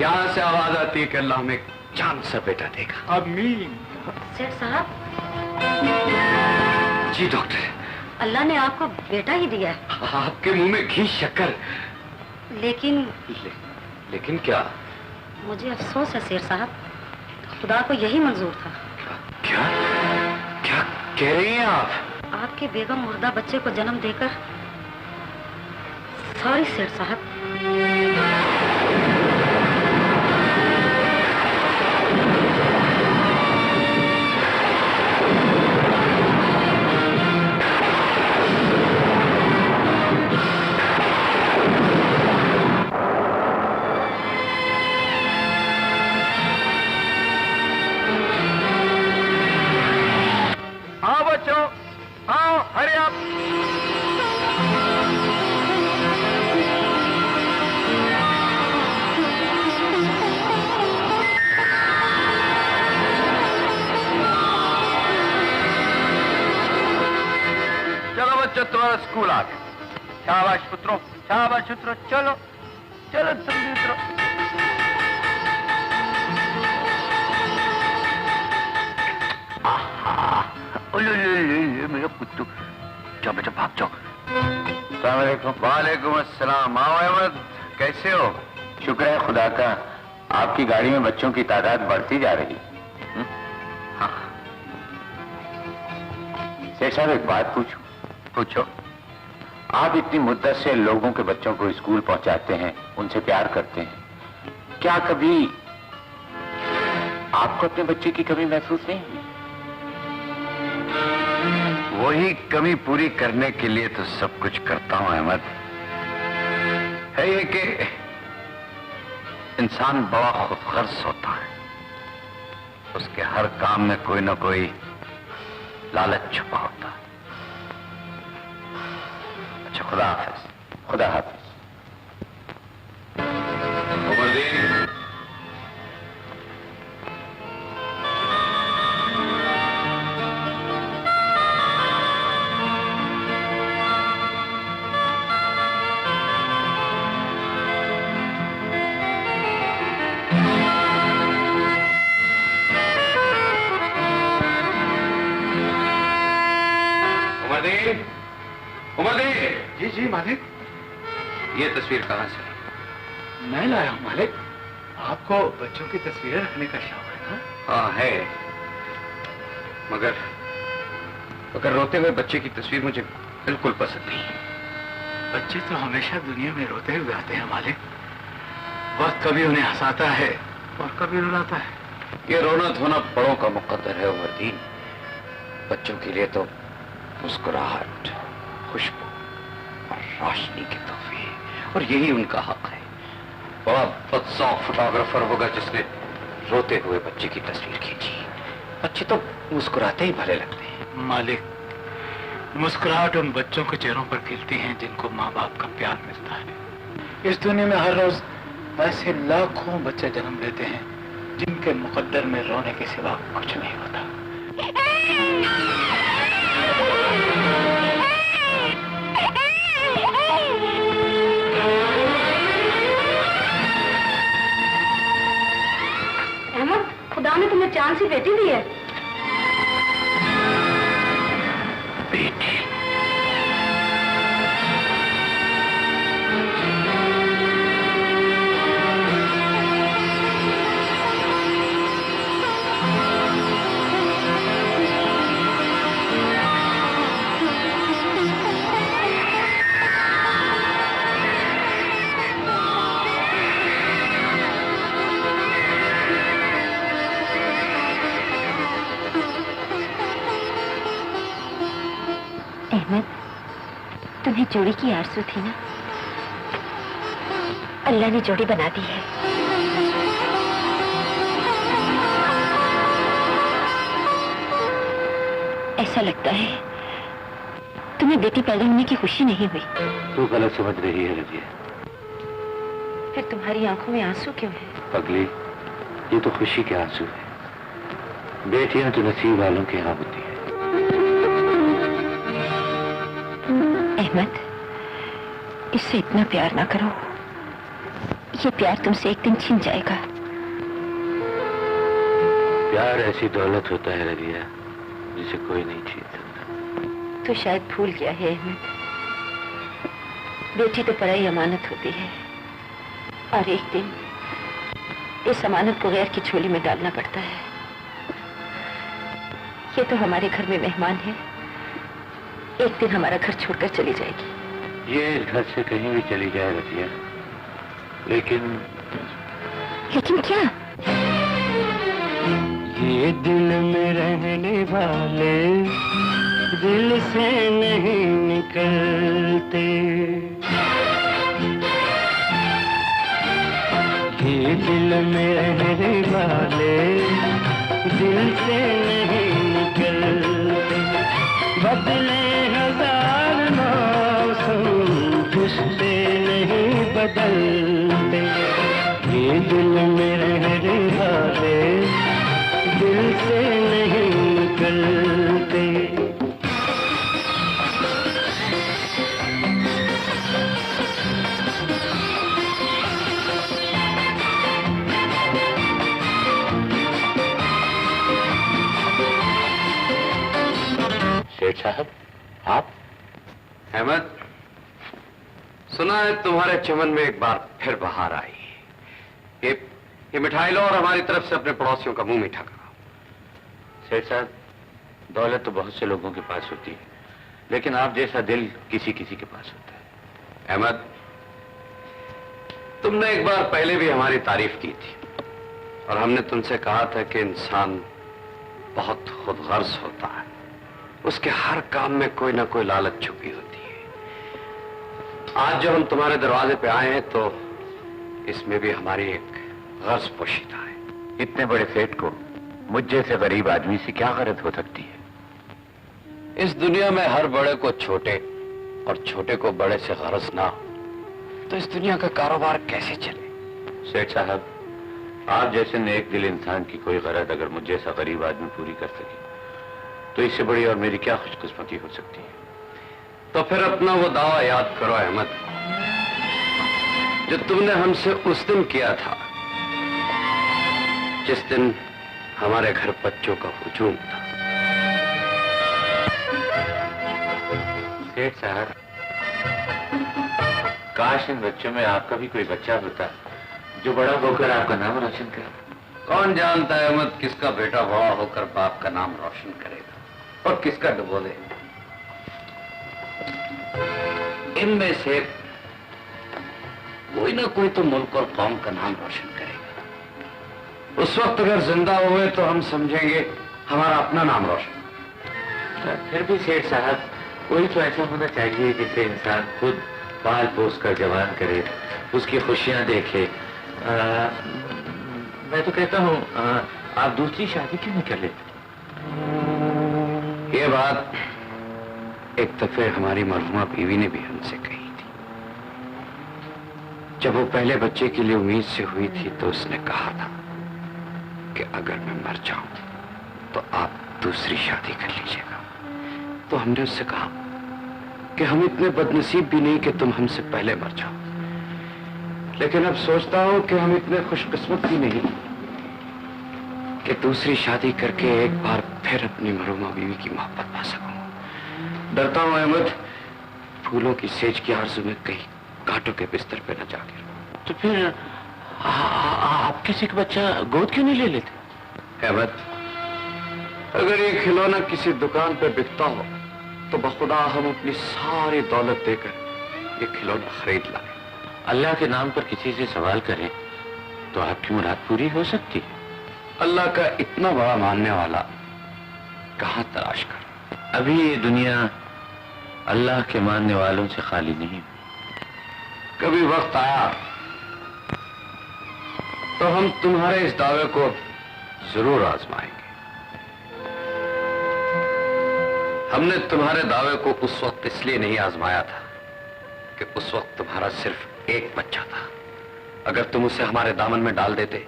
यहाँ से आवाज आती है कि अल्लाह हमें चांद सा बेटा देगा। आमीन। सेठ साहब। जी डॉक्टर। अल्लाह ने आपको बेटा ही दिया है। आपके मुंह में घी शक्कर। लेकिन क्या? मुझे अफसोस है सेठ साहब, खुदा को यही मंजूर था। क्या क्या कह रही हैं आप? आपके बेगम मुर्दा बच्चे को जन्म देकर। सॉरी सेठ साहब। हाँ बच्चों, आओ, हरी आप। चलो बच्चों, तुम्हारा स्कूल आ गया। शाबाश पुत्रों, शाबाश पुत्रों, चलो चलो तुम भी उतरो। मेरा पुत्तू, जाओ बेटा भाग जाओ। वालेकुम अस्सलाम। आओ अहमद, कैसे हो? शुक्र है खुदा का, आपकी गाड़ी में बच्चों की तादाद बढ़ती जा रही है। हाँ। सेठ साहब एक बात पूछूं? पूछो। आप इतनी मुद्दत से लोगों के बच्चों को स्कूल पहुंचाते हैं, उनसे प्यार करते हैं, क्या कभी आपको अपने बच्चे की कमी महसूस नहीं हुई? वही कमी पूरी करने के लिए तो सब कुछ करता हूं अहमद। है ये कि इंसान बड़ा खुदगर्ज होता है, उसके हर काम में कोई ना कोई लालच छुपा होता है। अच्छा, खुदा हाफिज। खुदा हाफिज। उमरदीन, उमरदीन। जी जी मालिक। ये तस्वीर कहां से? मैं लाया हूँ मालिक। आपको बच्चों की तस्वीरें रखने का शौक है ना? हाँ है, मगर रोते हुए बच्चे की तस्वीर मुझे बिल्कुल पसंद नहीं। बच्चे तो हमेशा दुनिया में रोते हुए आते हैं मालिक। वक्त कभी उन्हें हंसाता है और कभी रुलाता है। ये रोना धोना बड़ों का मुकद्दर है उमरदीन। बच्चों के लिए तो मुस्कुराहट, खुशबू और रोशनी के तोहफे, और यही उनका हक है। बड़ा बदशौक फोटोग्राफर होगा जिसने रोते हुए बच्चे की तस्वीर खींची। बच्चे तो मुस्कुराते ही भले लगते हैं। मालिक, मुस्कुराहट उन बच्चों के चेहरों पर खिलती हैं जिनको माँ बाप का प्यार मिलता है। इस दुनिया में हर रोज ऐसे लाखों बच्चे जन्म लेते हैं जिनके मुकद्दर में रोने के सिवा कुछ नहीं होता। अहमद, खुदा ने तुम्हें चांद सी बेटी दी है। बेटी? अहमद, तुम्हें जोड़ी की आरज़ू थी ना? अल्लाह ने जोड़ी बना दी है। ऐसा लगता है तुम्हें बेटी पैदा होने की खुशी नहीं हुई। तू गलत समझ रही है रजिया। फिर तुम्हारी आंखों में आंसू क्यों है? पगली, ये तो खुशी के आंसू है। बेटियां तो नसीब वालों के यहाँ होती है। अहमद, इससे इतना प्यार ना करो। ये प्यार तुमसे एक दिन छिन जाएगा। प्यार ऐसी दौलत होता है रबिया, जिसे कोई नहीं छीन सकता। तो शायद भूल गया है अहमद, बेटी तो पराई अमानत होती है और एक दिन इस अमानत को गैर की झोली में डालना पड़ता है। ये तो हमारे घर में मेहमान है, एक दिन हमारा घर छोड़कर चली जाएगी। ये इस घर से कहीं भी चली जाए रबिया, लेकिन क्या? ये दिल में रहने वाले दिल से नहीं निकलते, ये दिल में रहने वाले दिल से नहीं निकलते, बदले हजार मौसम उससे नहीं बदलते, ये दिल में रहने वाले दिल से नहीं निकलते। सेठ साहब, आप? अहमद, सुना है तुम्हारे चमन में एक बार फिर बहार आई। ये मिठाई लो और हमारी तरफ से अपने पड़ोसियों का मुंह मीठा करो। सेठ साहब, दौलत तो बहुत से लोगों के पास होती है, लेकिन आप जैसा दिल किसी किसी के पास होता है। अहमद, तुमने एक बार पहले भी हमारी तारीफ की थी और हमने तुमसे कहा था कि इंसान बहुत खुदगर्ज होता है, उसके हर काम में कोई ना कोई लालच छुपी होती है। आज जब हम तुम्हारे दरवाजे पे आए हैं तो इसमें भी हमारी एक गर्ज पोशीदा है। इतने बड़े सेठ को मुझ जैसे गरीब आदमी से क्या गरज हो सकती है? इस दुनिया में हर बड़े को छोटे और छोटे को बड़े से गरज ना हो तो इस दुनिया का कारोबार कैसे चले? सेठ साहब, आप जैसे नेक दिल इंसान की कोई गरज अगर मुझ जैसा गरीब आदमी पूरी कर सके तो इससे बड़ी और मेरी क्या खुशकिस्मती हो सकती है। तो फिर अपना वो दावा याद करो अहमद, जो तुमने हमसे उस दिन किया था जिस दिन हमारे घर बच्चों का हुजूम था। सेठ साहब, काश इन बच्चों में आपका भी कोई बच्चा होता जो बड़ा होकर आपका नाम रोशन करे। कौन जानता है अहमद, किसका बेटा बड़ा होकर बाप का नाम रोशन करेगा और किसका डुबो दे। इनमें से कोई ना कोई तो मुल्क और कौम का नाम रोशन करेगा। उस वक्त अगर जिंदा हुए तो हम समझेंगे हमारा अपना नाम रोशन। फिर भी सेठ साहब, कोई तो ऐसा होना चाहिए जिसे इंसान खुद पाल पोस कर जवान करे, उसकी खुशियां देखे। मैं तो कहता हूँ आप दूसरी शादी क्यों नहीं कर लेते? ये बात एक दफे हमारी मरहुमा बीवी ने भी हमसे कही थी। जब वो पहले बच्चे के लिए उम्मीद से हुई थी तो उसने कहा था कि अगर मैं मर जाऊं तो आप दूसरी शादी कर लीजिएगा। तो हमने उससे कहा कि हम इतने बदनसीब भी नहीं कि तुम हमसे पहले मर जाओ, लेकिन अब सोचता हूं कि हम इतने खुशकिस्मत भी नहीं कि दूसरी शादी करके एक बार फिर अपनी मरहुमा बीवी की मोहब्बत पा सकूं। डरता हूं अहमद, फूलों की सेज की आरज़ू में कहीं कांटों के बिस्तर पे न जा गिरूं। तो फिर आप किसी का बच्चा गोद क्यों नहीं ले लेते? अहमद, अगर ये खिलौना किसी दुकान पे बिकता हो तो बखुदा हम अपनी सारी दौलत देकर ये खिलौना खरीद लाए। अल्लाह के नाम पर किसी से सवाल करें तो आपकी मुराद पूरी हो सकती है। अल्लाह का इतना बड़ा मानने वाला कहां तलाश कर। अभी ये दुनिया अल्लाह के मानने वालों से खाली नहीं। कभी वक्त आया तो हम तुम्हारे इस दावे को जरूर आजमाएंगे। हमने तुम्हारे दावे को उस वक्त इसलिए नहीं आजमाया था कि उस वक्त तुम्हारा सिर्फ एक बच्चा था। अगर तुम उसे हमारे दामन में डाल देते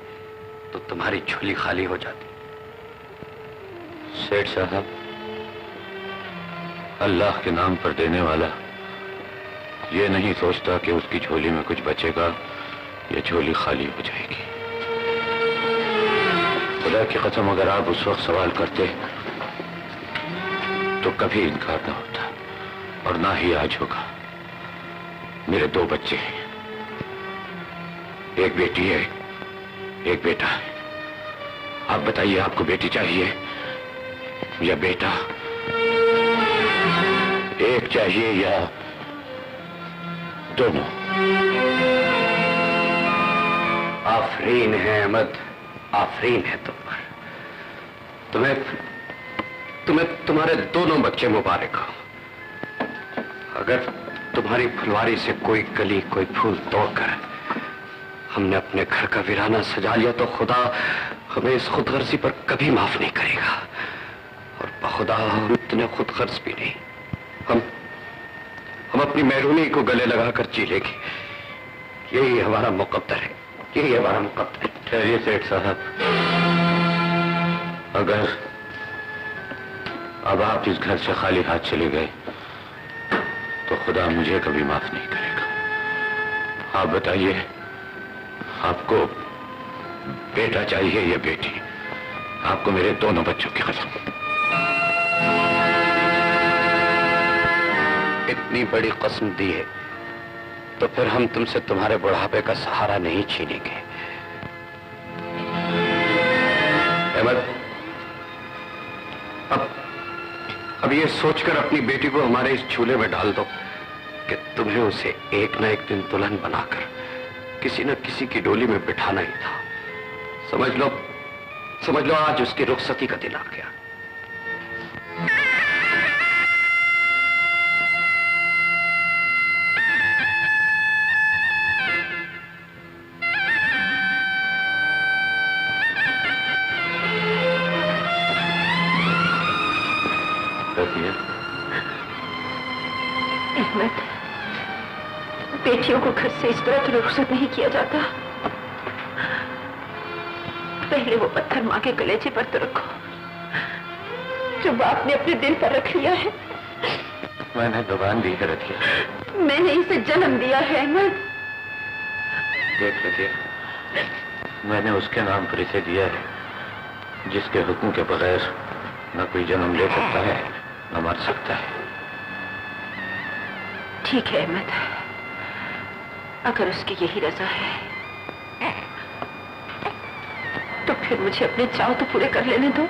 तो तुम्हारी झोली खाली हो जाती। सेठ साहब, अल्लाह के नाम पर देने वाला ये नहीं सोचता कि उसकी झोली में कुछ बचेगा ये झोली खाली हो जाएगी। खुदा की कसम, अगर आप उस वक्त सवाल करते तो कभी इनकार ना होता, और ना ही आज होगा। मेरे 2 बच्चे हैं, एक बेटी है, एक बेटा है। आप बताइए, आपको बेटी चाहिए या बेटा? एक चाहिए या दोनों? आफरीन है अहमद, आफरीन है तुम पर। तुम्हें तुम्हारे दोनों बच्चे मुबारक हो। अगर तुम्हारी फुलवारी से कोई कली, कोई फूल तोड़कर हमने अपने घर का वीराना सजा लिया तो खुदा हमें इस खुदगर्जी पर कभी माफ नहीं करेगा। और बखुदा हम इतने खुदगर्ज भी नहीं। हम अपनी महरूमी को गले लगाकर जी लेंगे। यही हमारा मुकद्दर है, यही हमारा मुकद्दर है। ठहरिए सेठ साहब, अगर अब आप इस घर से खाली हाथ चले गए तो खुदा मुझे कभी माफ नहीं करेगा। आप बताइए, आपको बेटा चाहिए या बेटी? आपको मेरे दोनों बच्चों की कसम। इतनी बड़ी कसम दी है तो फिर हम तुमसे तुम्हारे बुढ़ापे का सहारा नहीं छीनेंगे। अहमद, अब ये सोचकर अपनी बेटी को हमारे इस झूले में डाल दो कि तुम्हें उसे एक न एक दिन दुल्हन बनाकर किसी न किसी की डोली में बिठाना ही था। समझ लो आज उसकी रुखसती का दिन आ गया। अहमद, बेटियों को घर से इस तरह तो रुखसत नहीं किया जाता। पहले वो पत्थर मां के कलेजे पर तो रखो जो बाप ने अपने दिल पर रख लिया है। मैंने जुबान दी है रखिए। मैंने इसे जन्म दिया है अहमद। देख लीजिए, मैंने उसके नाम पर इसे दिया है जिसके हुक्म के बगैर न कोई जन्म ले सकता है न मर सकता है। ठीक है अहमद, अगर उसकी यही रजा है तो फिर मुझे अपने चाव तो पूरे कर लेने दो।